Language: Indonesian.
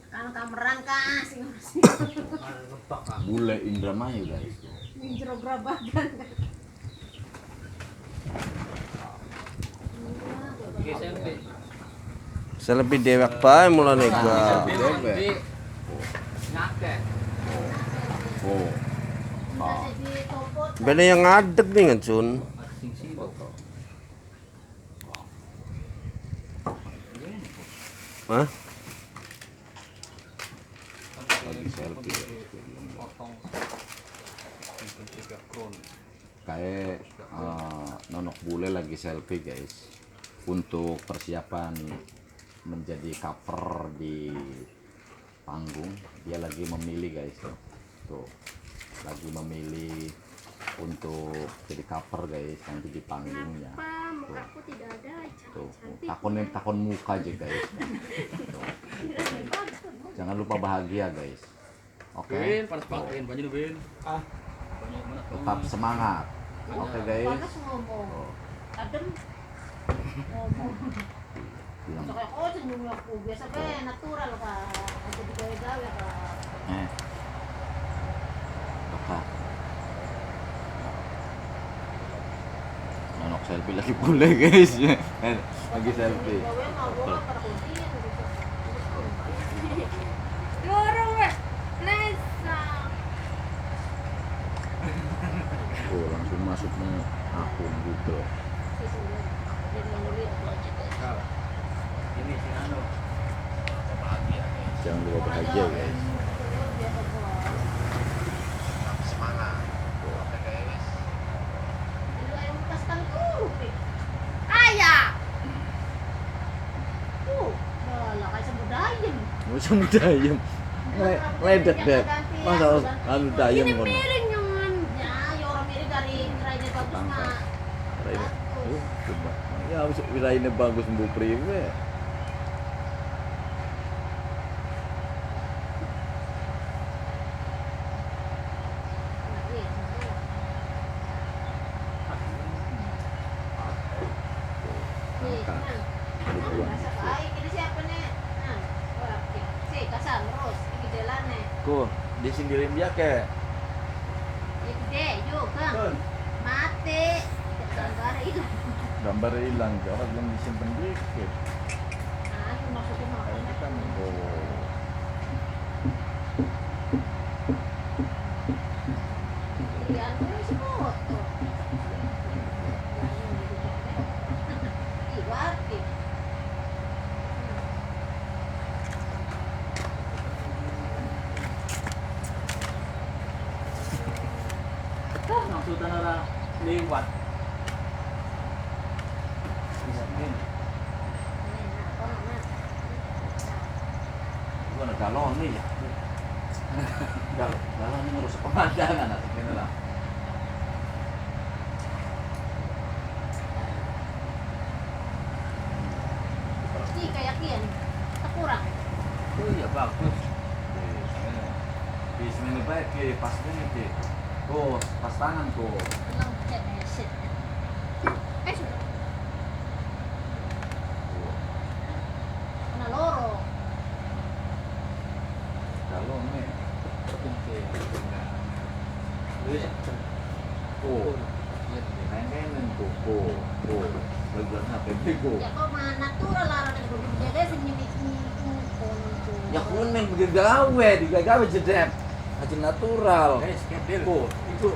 Kalau kameran kah sing Bule Indramayu guys. jero grabagan. Selebih dewek bae mulane gua. Oh. Bene yang ngadeg nih ngecun. Hah? Lagi selfie. Kayak nonok bule lagi selfie guys. Untuk persiapan menjadi cover di panggung, dia lagi memilih guys tuh, lagi memilih untuk jadi cover guys nanti di panggungnya. Mukaku tidak ada Tuh, takon muka aja guys. Tuh. Jangan lupa bahagia guys. Oke. Tetap semangat. Oke guys. Panas ngomong. Adem ngomong. Kayak senyum aku biasa kayak natural Kak. Aku digawe-gawe Kak. Oke. Nonok selfie lagi boleh guys. Lagi selfie. Dorong weh. Lesa. Oh, langsung masuk ke akun gitu. Ini si Nano. Jangan lupa bahagia guys. Semangat. Oke guys. Ayah. Lah kayak sebut dayem. Mau sama dayem. Ledek deh. Masa anu dayem Ini kono. miring nyon. Ya, orang miring dari raya bagus mah. Coba. Ya wirainya bagus mbu priwe. Ko, disindirin dia ke. Mati. Gambar hilang, orang belum disimpan dikit. Maksudnya Ini kan Maksudnya orang lewat. gua galon nih ya. Galon ini merusak pemandangan atau gimana lah. Kayak kian, kurang. Oh iya bagus. Di sini baik ke pas ini ke. Oh, pas tangan kok. Sudah. Kena loro. Galon nih. Oh, main-mainin kok. Oh, bagian HP bego. Ya kok mah natural lah ada jadi senyum Ya kuning digawe jedep. Aja natural. Guys, kedil. Oh, itu